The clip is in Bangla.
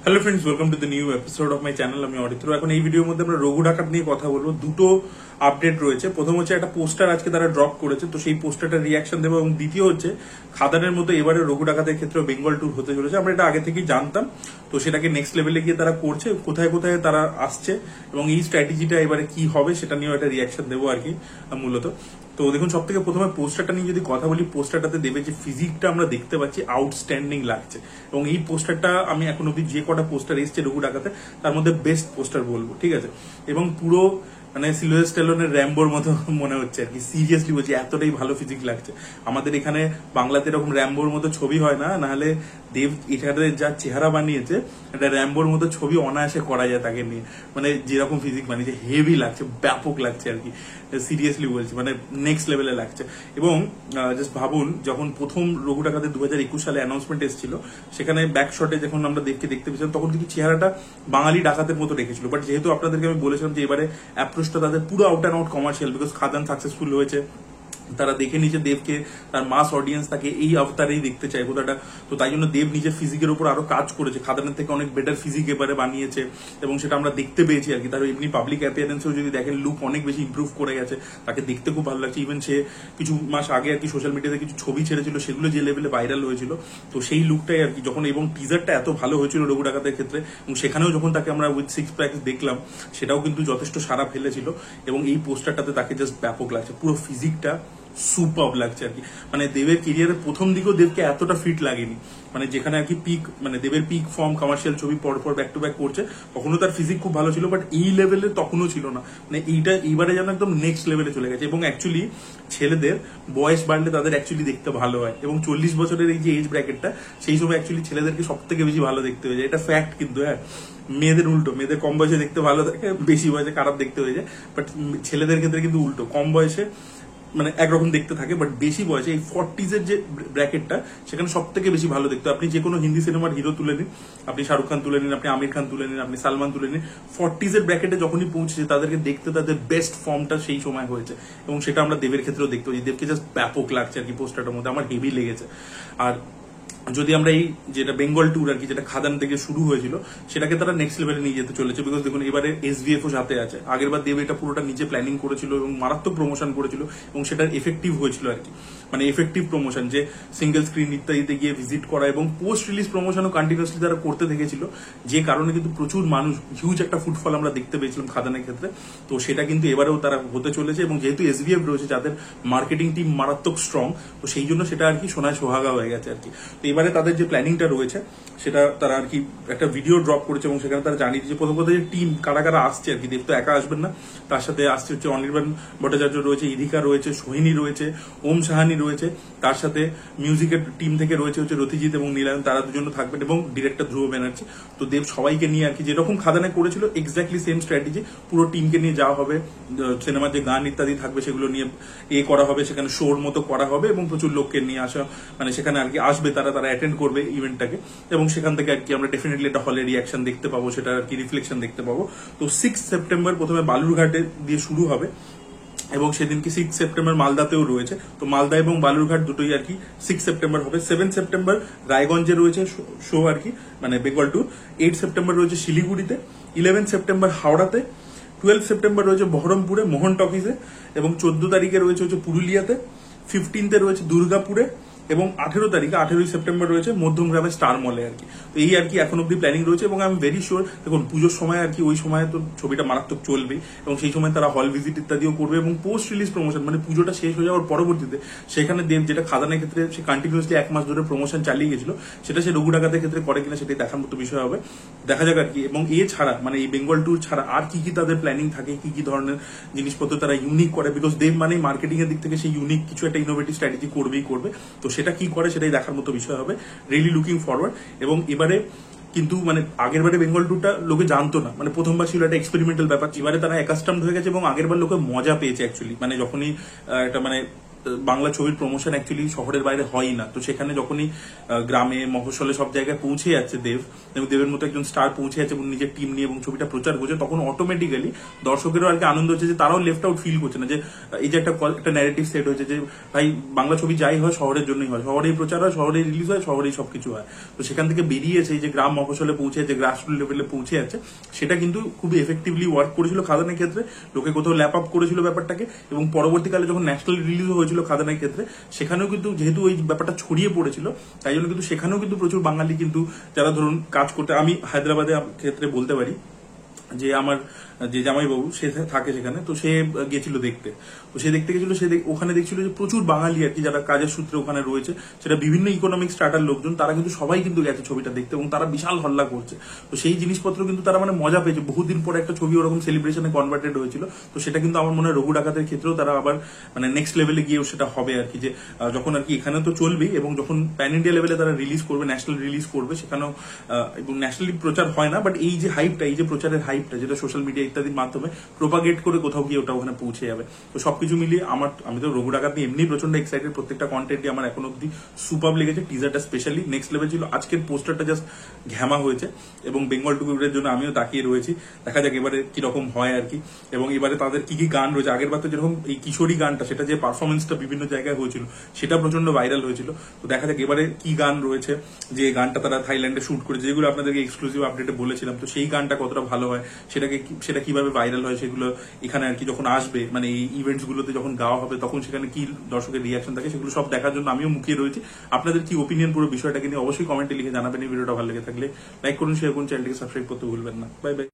Hello friends, welcome to the new episode of my channel. আমি অরিত্র। এখন এই ভিডিওর মধ্যে আমরা রঘু ডাকাত নিয়ে কথা বলবো। দুটো আপডেট রয়েছে। প্রথম হচ্ছে একটা পোস্টার আজকে তারা ড্রপ করেছে, তো সেই পোস্টারটা রিয়াকশন দেবো। এবং দ্বিতীয় হচ্ছে খাদানের মতো এবারে রঘু ডাকাতের ক্ষেত্রে বেঙ্গল ট্যুর হতে চলেছে। আমরা এটা আগে থেকেই জানতাম, তো সেটাকে নেক্সট লেভেলে গিয়ে তারা করছে, কোথায় কোথায় তারা আসছে এবং এই স্ট্র্যাটেজিটা এবারে কি হবে সেটা নিয়েও একটা রিয়াকশন দেবো আর কি মূলত। তো দেখুন, সব থেকে প্রথমে পোস্টারটা নিয়ে যদি কথা বলি, পোস্টারটাতে দেবে যে ফিজিকটা আমরা দেখতে পাচ্ছি আউটস্ট্যান্ডিং লাগছে। এবং এই পোস্টারটা আমি এখন অব্দি যে কটা পোস্টার এসছে রঘু ডাকাতে তার মধ্যে বেস্ট পোস্টার বলবো, ঠিক আছে। এবং পুরো মানে সিলভার স্ট্যালোনের র্যাম্বোর মতো মনে হচ্ছে আর কি। সিরিয়াসলি বলছি, এতটাই ভালো ফিজিক লাগছে। আমাদের এখানে বাংলাতে এরকম র্যাম্বোর মতো ছবি হয় না, নাহলে দেব এখানে যা চেহারা বানিয়েছে, একটা র্যাম্বোর মতো ছবি অনায়াসে করা যায় তাকে নিয়ে। মানে যেরকম ফিজিক বানিয়েছে হেভি লাগছে, ব্যাপক লাগছে আর কি। সিরিয়াসলি বলছি, মানে নেক্সট লেভেলে লাগছে। এবং জাস্ট ভাবুন, যখন প্রথম রঘু ডাকাতের 2021 সালে অ্যানাউন্সমেন্ট এসেছিল, সেখানে ব্যাক শটে যখন আমরা দেখতে পেয়েছিলাম, তখন কিন্তু চেহারাটা বাঙালি ডাকাতের মতো রেখেছিল। বাট যেহেতু আপনাদেরকে আমি বলেছিলাম যে এবারে অ্যাপ্রোচটা তাদের পুরো out and out commercial, because Khadaan successful হয়েছে, তারা দেখে নিয়েছে দেবকে, তার মাস অডিয়েন্স তাকে এই অবতারেই দেখতে চায় কোথাটা। তো তাই জন্য দেব নিজের ফিজিকের উপর আরো কাজ করেছে, খাদানের থেকে অনেক বেটার ফিজিক এবারে বানিয়েছে এবং সেটা আমরা দেখতে পেয়েছি আর কি। তার এমনি পাবলিক অ্যাপিয়ারেন্সেও যদি দেখেন, লুক অনেক বেশি ইমপ্রুভ করে গেছে, তাকে দেখতে খুব ভালো লাগছে। ইভেন সে কিছু মাস আগে আর কি সোশ্যাল মিডিয়াতে কিছু ছবি ছেড়েছিল, সেগুলো যে লেভেলে ভাইরাল হয়েছিল, তো সেই লুকটাই আর কি যখন, এবং টিজারটা এত ভালো হয়েছিল রঘু ডাকাতের ক্ষেত্রে, এবং সেখানেও যখন তাকে আমরা উইথ সিক্স প্যাকস দেখলাম, সেটাও কিন্তু যথেষ্ট সাড়া ফেলেছিল। এবং এই পোস্টারটাতে তাকে জাস্ট ব্যাপক লাগছে, পুরো ফিজিকটা সুপার লাগছে আর কি। মানে দেবের কেরিয়ারের প্রথম দিকেও দেবকে এতটা ফিট লাগেনি, মানে যেখানে আর কি পিক, মানে দেবের পিক ফর্ম কমার্শিয়াল ছবি পরপর ব্যাক টু ব্যাক করছে, তখনও তার ফিজিক খুব ভালো ছিল, বাট এই লেভেলে তখনও ছিল না। মানে এইবারে যেন একদম নেক্সট লেভেলে চলে গেছে। এবং অ্যাকচুয়ালি ছেলেদের বয়স বাড়লে তাদের অ্যাকচুয়ালি দেখতে ভালো হয়, এবং 40 বছরের এই যে এজ ব্র্যাকেটটা, সেই সময় অ্যাকচুয়ালি ছেলেদেরকে সব থেকে বেশি ভালো দেখতে হয়ে যায়। এটা ফ্যাক্ট কিন্তু। হ্যাঁ, মেয়েদের উল্টো, মেয়েদের কম বয়সে দেখতে ভালো থাকে, বেশি বয়সে খারাপ দেখতে হয়ে যায়। বাট ছেলেদের ক্ষেত্রে কিন্তু উল্টো, কম বয়সে মানে একরকম দেখতে থাকে, বাট বেশি বয়সে এই 40s এর যে ব্র্যাকেটটা, সেখানে সব থেকে বেশি ভালো দেখতে। আপনি যে কোনো হিন্দি সিনেমার হিরো তুলে নিন, আপনি শাহরুখ খান তুলে নিন, আপনি আমির খান তুলে নিন, আপনি সালমান তুলে নিন, 40s এর ব্র্যাকেটে যখনই পৌঁছেছে, তাদেরকে দেখতে তাদের বেস্ট ফর্মটা সেই সময় হয়েছে। এবং সেটা আমরা দেবের ক্ষেত্রেও দেখতে পাচ্ছি। দেবকে জাস্ট ব্যাপক লাগছে আর কি পোস্টারটার মধ্যে, আমার হেভি লেগেছে। আর যদি আমরা এই যেটা বেঙ্গল ট্যুর আর কি, যেটা খাদান থেকে শুরু হয়েছিল, সেটাকে তারা নেক্সট লেভেলে নিয়ে যেতে চলেছে। বিকজ দেখুন, এবারে SVF ও সাথে আছে। আগের বার দেব এটা পুরোটা নিজে প্ল্যানিং করেছিল এবং মারাত্মক প্রমোশন করেছিল, এবং সেটা এফেক্টিভ হয়েছিল আর কি। মানে এফেক্টিভ প্রমোশন, যে সিঙ্গেল স্ক্রিন ইত্যাদিতে গিয়ে ভিজিট করা এবং পোস্ট রিলিজ প্রমোশনও কন্টিনিউসলি তারা করতে থেকেছিল, যে কারণে কিন্তু প্রচুর মানুষ, হিউজ একটা ফুটফল আমরা দেখতে পেয়েছিলাম খাদানের ক্ষেত্রে। তো সেটা কিন্তু এবারেও তারা হতে চলেছে। এবং যেহেতু SVF রয়েছে, যাদের মার্কেটিং টিম মারাত্মক স্ট্রং, তো সেই জন্য সেটা আর কি সোনায় সোহাগা হয়ে গেছে আর কি। তো এবারে তাদের যে প্ল্যানিংটা রয়েছে, সেটা তারা আর কি একটা ভিডিও ড্রপ করেছে, এবং সেখানে তারা জানিয়ে দিয়েছে প্রথম কথা যে টিম কারা কারা আসছে আর কি। দেব তো একা আসবেন না, তার সাথে আসছে হচ্ছে অনির্বাণ ভট্টাচার্য রয়েছে, ইধিকা রয়েছে, সোহিনী রয়েছে, ওম সাহানি রয়েছে, তার সাথে মিউজিকের টিম থেকে রয়েছে হচ্ছে রথিজিৎ এবং নীলায়ন, তারা দুজন থাকবেন, এবং ডিরেক্টর ধ্রুব ব্যানার্জি। তো দেব সবাইকে নিয়ে আর কি, যেরকম খাদানে করেছিল এক্স্যাক্টলি সেম স্ট্র্যাটেজি, পুরো টিমকে নিয়ে যাওয়া হবে। সিনেমার যে গান ইত্যাদি থাকবে সেগুলো নিয়ে করা হবে, সেখানে শোর মতো করা হবে, এবং প্রচুর লোককে নিয়ে আসা, মানে সেখানে আর কি আসবে, তারা অ্যাটেন্ড করবে ইভেন্টটাকে। এবং সেখান থেকে আর কি আমরা ডেফিনেটলি একটা হলে রিয়াকশন দেখতে পাবো, সেটা আর কি রিফ্লেকশন দেখতে পাবো। তো 6 সেপ্টেম্বর প্রথমে বালুরঘাটে দিয়ে শুরু হবে, এবং সেদিনকে 6 সেপ্টেম্বর মালদাতেও রয়েছে। তো মালদা এবং বালুরঘাট দুটোই আর কি 6 সেপ্টেম্বর হবে। 7 সেপ্টেম্বর রায়গঞ্জে রয়েছে শো আর কি, মানে বেঙ্গল ট্যুর। 8 সেপ্টেম্বর রয়েছে শিলিগুড়িতে, 11 সেপ্টেম্বর হাওড়াতে, 12 সেপ্টেম্বর রয়েছে বহরমপুরে মোহন টকিজে, এবং 14 তারিখে রয়েছে হচ্ছে পুরুলিয়াতে, 15তে রয়েছে দুর্গাপুরে, এবং 18 সেপ্টেম্বর রয়েছে মধ্যমগ্রামে স্টার মলে আর কি। তো এই আর কি এখন অব্দি প্ল্যানিং রয়েছে। এবং আমি ভেরি শিওর, দেখুন পুজোর সময় আর কি, ওই সময় তো ছবিটা মারাত্মক চলবেই, এবং সেই সময় তারা হল ভিজিট ইত্যাদিও করবে, এবং পোস্ট রিলিজ প্রমোশন, মানে পুজোটা শেষ হয়ে যাওয়ার পরবর্তীতে সেখানে দেব, যেটা খাদানের ক্ষেত্রে সে কন্টিনিউসলি 1 মাস ধরে প্রমোশন চালিয়ে গেছিল, সেটা সে রঘু ডাকাতের ক্ষেত্রে করে কিনা সেটাই দেখার মতো বিষয় হবে, দেখা যাক আর কি। এবং ছাড়া, মানে এই বেঙ্গল ট্যুর ছাড়া আর কি কি তাদের প্ল্যানিং থাকে, কি কি ধরনের জিনিসপত্র তারা ইউনিক করে, বিকজ দেব মানে মার্কেটিং এর দিক থেকে সেই ইউনিক কিছু একটা ইনোভেটিভ স্ট্র্যাটেজি করবেই করবে। তো সেটা কি করে সেটাই দেখার মতো বিষয় হবে। Really looking forward. এবং এবারে কিন্তু মানে আগের বারে বেঙ্গল ট্যুরটা লোকে জানতো না, মানে প্রথমবার ছিল একটা এক্সপেরিমেন্টাল ব্যাপার। এবারে তারা অ্যাকাস্টমড হয়ে গেছে, এবং আগের বার লোকে মজা পেয়েছে অ্যাকচুয়ালি, মানে যখনই একটা মানে বাংলা ছবির প্রমোশন অ্যাকচুয়ালি শহরের বাইরে হয়ই না। তো সেখানে যখনই গ্রামে মফস্বলে সব জায়গায় পৌঁছে যাচ্ছে দেব, এবং দেবের মতো একজন স্টার পৌঁছে যাচ্ছে এবং নিজের টিম নিয়ে এবং ছবিটা প্রচার করছে, তখন অটোমেটিক্যালি দর্শকেরও আর কি আনন্দ হচ্ছে যে তারাও লেফট আউট ফিল করছে না, যে এই যে একটা ন্যারেটিভ সেট হয়েছে যে ভাই বাংলা ছবি যাই হয় শহরের জন্যই হয়, শহরেই প্রচার হয়, শহরেই রিলিজ হয়, শহরেই সবকিছু হয়। তো সেখান থেকে বেরিয়েছে এই যে গ্রাম মফস্বলে পৌঁছে, যে গ্রাসরুট লেভেলে পৌঁছে যাচ্ছে, সেটা কিন্তু খুবই এফেক্টিভলি ওয়ার্ক করেছিল খাদানের ক্ষেত্রে। লোকে কোথাও ল্যাপ আপ করেছিল ব্যাপারটাকে, এবং পরবর্তীকালে যখন ন্যাশনাল রিলিজ হয়েছিল খাদানের ক্ষেত্রে, সেখানেও কিন্তু যেহেতু ওই ব্যাপারটা ছড়িয়ে পড়েছিল, তাই জন্য কিন্তু সেখানেও কিন্তু প্রচুর বাঙালি কিন্তু যারা ধরুন কাজ করতে, আমি হায়দ্রাবাদে ক্ষেত্রে বলতে পারি যে আমার যে জামাইবাবু সে থাকে সেখানে, তো সে গেছিল দেখতে, তো সে দেখতে গেছিল, সে ওখানে দেখছিল যে প্রচুর বাঙালি আর কি যারা কাজের সূত্রে ওখানে রয়েছে, সেটা বিভিন্ন ইকোনমিক স্ট্রাটার লোকজন, তারা কিন্তু সবাই কিন্তু গেছে ছবিটা দেখতে এবং তারা বিশাল হল্লা করছে। তো সেই জিনিসপত্র কিন্তু তারা মানে মজা পেয়েছে, বহুদিন পরে একটা ছবি ওরকম সেলিব্রেশনে কনভার্টেড হয়েছিল। তো সেটা কিন্তু আমার মনে হয় রঘু ডাকাতের ক্ষেত্রেও তারা আবার মানে নেক্সট লেভেলে গিয়েও সেটা হবে আর কি, যে যখন আর কি এখানে তো চলবেই, এবং যখন প্যান ইন্ডিয়া লেভেলে তারা রিলিজ করবে, ন্যাশনাল রিলিজ করবে, সেখানেও এবং ন্যাশনালি প্রচার হয় না, বাট এই যে হাইপটা, এই যে প্রচারের হাইপটা, যেটা সোশ্যাল মিডিয়া ইত্যাদির মাধ্যমে প্রোপাগেট করে কোথাও গিয়ে ওটা ওখানে পৌঁছে যাবে। তো সবকিছু মিলিয়ে আমি তো রঘু ডাকাত নিয়ে এমনি প্রচন্ড এক্সাইটেড, প্রত্যেকটা কন্টেন্টই আমার এখন অব্দি সুপার লেগেছে, টিজারটা স্পেশালি নেক্সট লেভেল ছিল, আজকের পোস্টারটা জাস্ট ঘ্যামা হয়েছে, এবং বেঙ্গল টুকুরের জন্য আমিও তাকিয়ে রয়েছি, দেখা যাক এবারে কিরকম হয় আর কি, এবং এবারে তাদের কি কি গান রয়েছে। আগের বার তো যেরকম এই কিশোরী গানটা, সেটা যে পারফরমেন্সটা বিভিন্ন জায়গায় হয়েছিল, সেটা প্রচন্ড ভাইরাল হয়েছিল। তো দেখা যাক এবারে কি গান রয়েছে, যে গানটা তারা থাইল্যান্ডে শুট করেছে, যেগুলো আপনাদেরকে এক্সক্লুসিভ আপডেটে বলেছিলাম, তো সেই গানটা কতটা ভালো হয়, সেটা কিভাবে ভাইরাল হয়, সেগুলো এখানে আর কি যখন আসবে, মানে এই ইভেন্টস গুলোতে যখন গাওয়া হবে, তখন সেখানে কি দর্শকের রিয়াকশন থাকে, সেগুলো সব দেখার জন্য আমিও মুখিয়ে রয়েছি। আপনাদের কি ওপিনিয়ন পুরো বিষয়টাকে নিয়ে অবশ্যই কমেন্টে লিখে জানাবেন। এই ভিডিওটা ভালো লেগে থাকলে লাইক করুন, শেয়ার করুন, চ্যানেলটিকে সাবস্ক্রাইব করতে ভুলবেন না। Bye bye.